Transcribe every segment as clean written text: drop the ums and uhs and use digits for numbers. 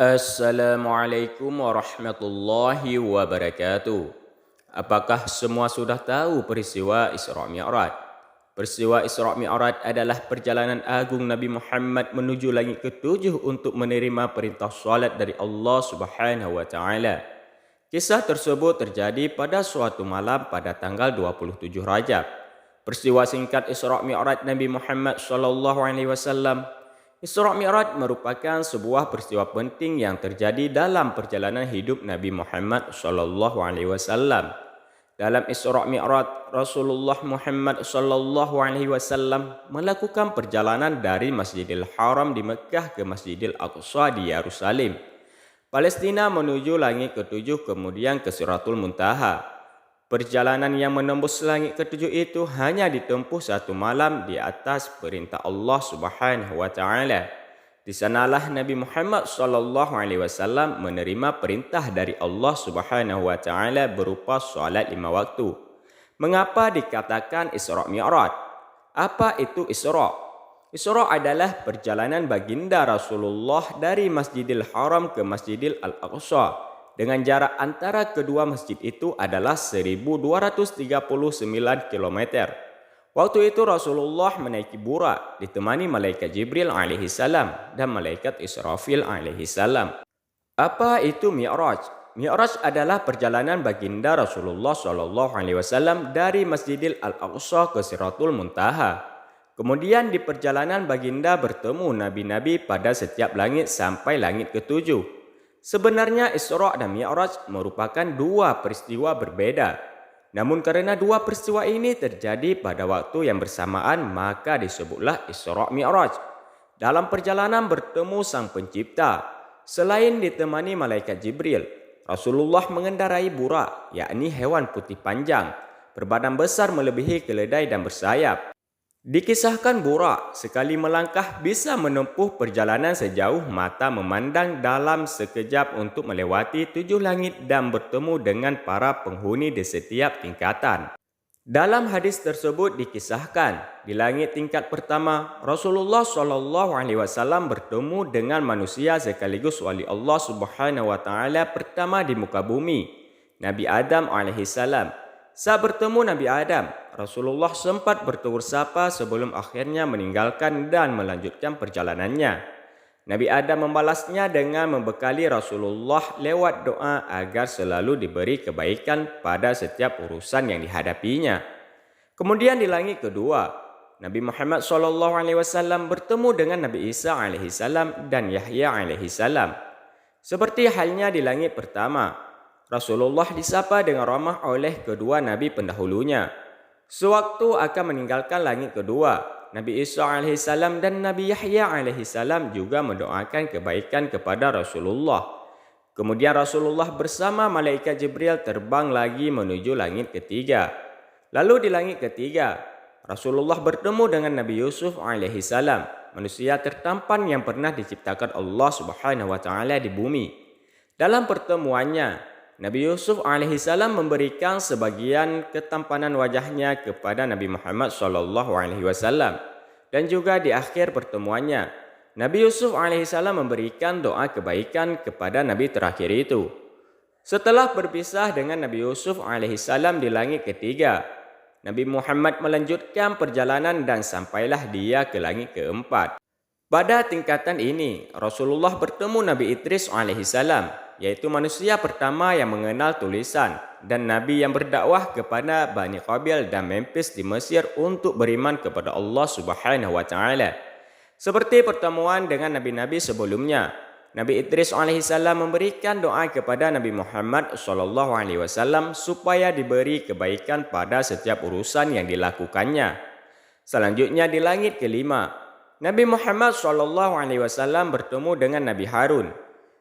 Assalamualaikum warahmatullahi wabarakatuh. Apakah semua sudah tahu peristiwa Isra Mi'raj? Peristiwa Isra Mi'raj adalah perjalanan agung Nabi Muhammad menuju langit ketujuh untuk menerima perintah salat dari Allah Subhanahu wa taala. Kisah tersebut terjadi pada suatu malam pada tanggal 27 Rajab. Peristiwa singkat Isra Mi'raj Nabi Muhammad SAW. Isra Mi'raj merupakan sebuah peristiwa penting yang terjadi dalam perjalanan hidup Nabi Muhammad SAW. Dalam Isra Mi'raj, Rasulullah Muhammad SAW melakukan perjalanan dari Masjidil Haram di Mekkah ke Masjidil Aqsa di Yerusalem, Palestina menuju langit ketujuh kemudian ke Siratul Muntaha. Perjalanan yang menembus langit ketujuh itu hanya ditempuh satu malam di atas perintah Allah Subhanahu wa taala. Di sanalah Nabi Muhammad SAW menerima perintah dari Allah Subhanahu wa taala berupa salat 5 waktu. Mengapa dikatakan Isra Mi'raj? Apa itu Isra? Isra adalah perjalanan baginda Rasulullah dari Masjidil Haram ke Masjidil Al-Aqsa. Dengan jarak antara kedua masjid itu adalah 1239 km. Waktu itu Rasulullah menaiki Burak ditemani malaikat Jibril alaihissalam dan malaikat Israfil alaihissalam. Apa itu Mi'raj? Mi'raj adalah perjalanan baginda Rasulullah SAW dari Masjidil Al-Aqsa ke Siratul Muntaha. Kemudian di perjalanan baginda bertemu nabi-nabi pada setiap langit sampai langit ketujuh. Sebenarnya Isra dan Mi'raj merupakan dua peristiwa berbeda. Namun karena dua peristiwa ini terjadi pada waktu yang bersamaan, maka disebutlah Isra Mi'raj. Dalam perjalanan bertemu Sang Pencipta, selain ditemani malaikat Jibril, Rasulullah mengendarai Burak, yakni hewan putih panjang, berbadan besar melebihi keledai dan bersayap. Dikisahkan Burak sekali melangkah bisa menempuh perjalanan sejauh mata memandang dalam sekejap untuk melewati 7 langit dan bertemu dengan para penghuni di setiap tingkatan. Dalam hadis tersebut dikisahkan, di langit tingkat pertama, Rasulullah SAW bertemu dengan manusia sekaligus wali Allah Subhanahu wa taala pertama di muka bumi, Nabi Adam alaihissalam. Saat bertemu Nabi Adam, Rasulullah sempat bertegur sapa sebelum akhirnya meninggalkan dan melanjutkan perjalanannya. Nabi Adam membalasnya dengan membekali Rasulullah lewat doa agar selalu diberi kebaikan pada setiap urusan yang dihadapinya. Kemudian di langit kedua, Nabi Muhammad SAW bertemu dengan Nabi Isa alaihissalam dan Yahya alaihissalam. Seperti halnya di langit pertama, Rasulullah disapa dengan ramah oleh kedua nabi pendahulunya. Sewaktu akan meninggalkan langit kedua, Nabi Isa alaihissalam dan Nabi Yahya alaihissalam juga mendoakan kebaikan kepada Rasulullah. Kemudian Rasulullah bersama malaikat Jibril terbang lagi menuju langit ketiga. Lalu di langit ketiga, Rasulullah bertemu dengan Nabi Yusuf alaihissalam, manusia tertampan yang pernah diciptakan Allah Subhanahu wa taala di bumi. Dalam pertemuannya, Nabi Yusuf alaihissalam memberikan sebagian ketampanan wajahnya kepada Nabi Muhammad SAW. Dan juga di akhir pertemuannya, Nabi Yusuf alaihissalam memberikan doa kebaikan kepada Nabi terakhir itu. Setelah berpisah dengan Nabi Yusuf alaihissalam di langit ketiga, Nabi Muhammad melanjutkan perjalanan dan sampailah dia ke langit keempat. Pada tingkatan ini, Rasulullah bertemu Nabi Idris alaihissalam, yaitu manusia pertama yang mengenal tulisan dan Nabi yang berdakwah kepada Bani Qabil dan Memphis di Mesir untuk beriman kepada Allah Subhanahu wa taala. Seperti pertemuan dengan nabi-nabi sebelumnya, Nabi Idris alaihissalam memberikan doa kepada Nabi Muhammad SAW supaya diberi kebaikan pada setiap urusan yang dilakukannya. Selanjutnya di langit kelima, Nabi Muhammad SAW bertemu dengan Nabi Harun,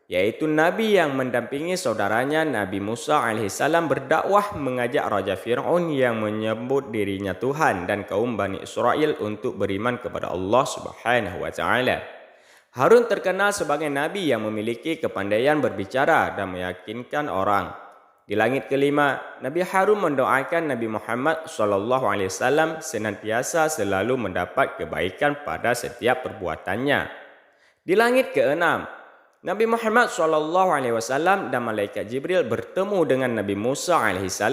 yaitu Nabi yang mendampingi saudaranya Nabi Musa alaihissalam berdakwah mengajak Raja Fir'aun yang menyebut dirinya Tuhan dan kaum Bani Israel untuk beriman kepada Allah Subhanahu wa taala. Harun terkenal sebagai Nabi yang memiliki kepandaian berbicara dan meyakinkan orang. Di langit kelima, Nabi Harun mendoakan Nabi Muhammad SAW senantiasa selalu mendapat kebaikan pada setiap perbuatannya. Di langit keenam, Nabi Muhammad SAW dan malaikat Jibril bertemu dengan Nabi Musa AS,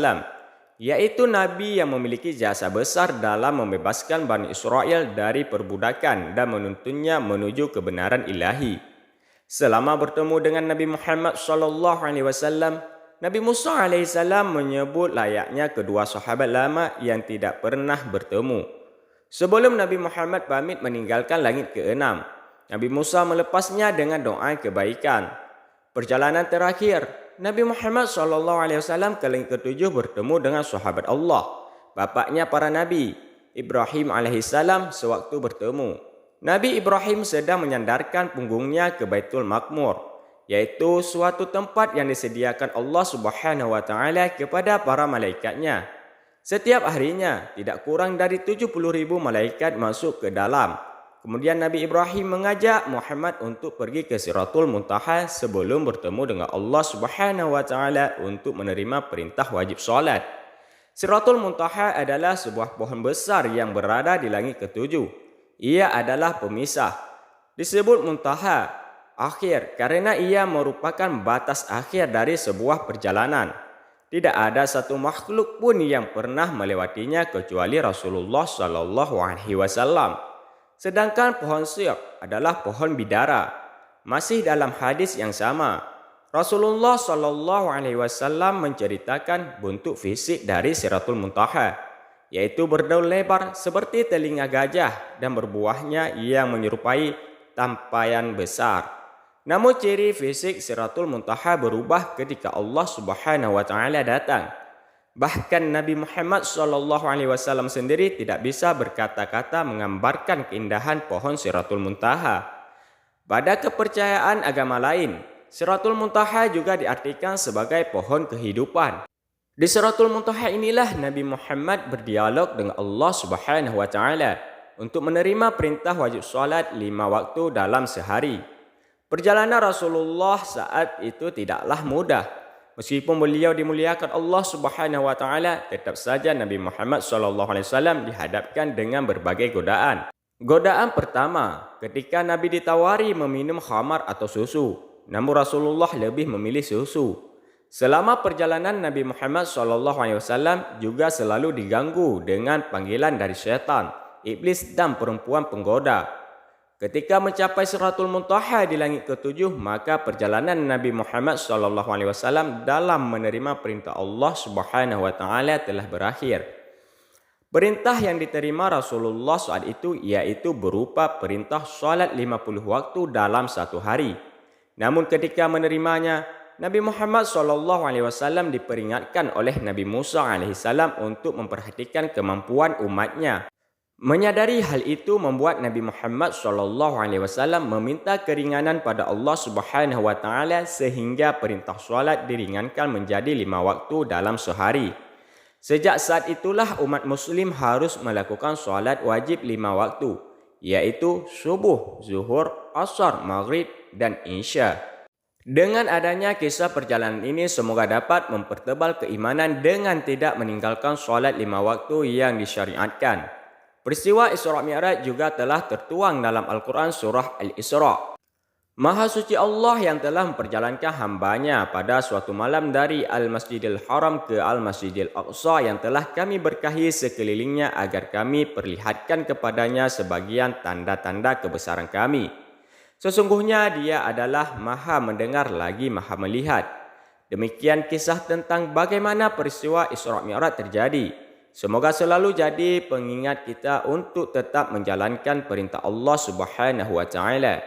yaitu Nabi yang memiliki jasa besar dalam membebaskan Bani Israel dari perbudakan dan menuntunnya menuju kebenaran ilahi. Selama bertemu dengan Nabi Muhammad SAW, Nabi Musa AS menyebut layaknya kedua sahabat lama yang tidak pernah bertemu. Sebelum Nabi Muhammad pamit meninggalkan langit ke-6, Nabi Musa melepasnya dengan doa kebaikan. Perjalanan terakhir, Nabi Muhammad SAW ke langit ke-7 bertemu dengan sahabat Allah, bapaknya para nabi, Ibrahim alaihissalam sewaktu bertemu. Nabi Ibrahim sedang menyandarkan punggungnya ke Baitul Maqmur, yaitu suatu tempat yang disediakan Allah Subhanahu wa taala kepada para malaikatnya. Setiap harinya tidak kurang dari 70.000 malaikat masuk ke dalam. Kemudian Nabi Ibrahim mengajak Muhammad untuk pergi ke Siratul Muntaha sebelum bertemu dengan Allah Subhanahu wa taala untuk menerima perintah wajib solat. Siratul Muntaha adalah sebuah pohon besar yang berada di langit ke-7. Ia adalah pemisah. Disebut Muntaha, akhir, karena ia merupakan batas akhir dari sebuah perjalanan. Tidak ada satu makhluk pun yang pernah melewatinya kecuali Rasulullah SAW. Sedangkan pohon syir adalah pohon bidara. Masih dalam hadis yang sama, Rasulullah SAW menceritakan bentuk fisik dari Siratul Muntaha, yaitu berdaun lebar seperti telinga gajah dan berbuahnya yang menyerupai tampayan besar. Namun ciri fisik Siratul Muntaha berubah ketika Allah Subhanahu wa taala datang. Bahkan Nabi Muhammad SAW sendiri tidak bisa berkata-kata menggambarkan keindahan pohon Siratul Muntaha. Pada kepercayaan agama lain, Siratul Muntaha juga diartikan sebagai pohon kehidupan. Di Siratul Muntaha inilah Nabi Muhammad berdialog dengan Allah Subhanahu wa taala untuk menerima perintah wajib salat 5 waktu dalam sehari. Perjalanan Rasulullah saat itu tidaklah mudah. Meskipun beliau dimuliakan Allah Subhanahu wa taala, tetap saja Nabi Muhammad SAW dihadapkan dengan berbagai godaan. Godaan pertama, ketika Nabi ditawari meminum khamar atau susu, namun Rasulullah lebih memilih susu. Selama perjalanan Nabi Muhammad SAW juga selalu diganggu dengan panggilan dari syaitan, iblis dan perempuan penggoda. Ketika mencapai Siratul Muntaha di langit ke-7, maka perjalanan Nabi Muhammad SAW dalam menerima perintah Allah Subhanahu wa taala telah berakhir. Perintah yang diterima Rasulullah saat itu yaitu berupa perintah salat 50 waktu dalam satu hari. Namun ketika menerimanya, Nabi Muhammad SAW diperingatkan oleh Nabi Musa AS untuk memperhatikan kemampuan umatnya. Menyadari hal itu membuat Nabi Muhammad SAW meminta keringanan pada Allah Subhanahu wa taala sehingga perintah solat diringankan menjadi 5 waktu dalam sehari. Sejak saat itulah umat muslim harus melakukan solat wajib 5 waktu, yaitu subuh, zuhur, asar, maghrib, dan isya. Dengan adanya kisah perjalanan ini semoga dapat mempertebal keimanan dengan tidak meninggalkan solat 5 waktu yang disyariatkan. Peristiwa Isra Mi'raj juga telah tertuang dalam Al-Quran surah Al-Isra. Maha suci Allah yang telah memperjalankan hambanya pada suatu malam dari Al-Masjidil Haram ke Al-Masjidil Aqsa yang telah kami berkahi sekelilingnya agar kami perlihatkan kepadanya sebagian tanda-tanda kebesaran kami. Sesungguhnya dia adalah maha mendengar lagi maha melihat. Demikian kisah tentang bagaimana peristiwa Isra Mi'raj terjadi. Semoga selalu jadi pengingat kita untuk tetap menjalankan perintah Allah Subhanahu wa taala.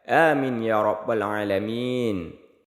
Amin ya rabbal alamin.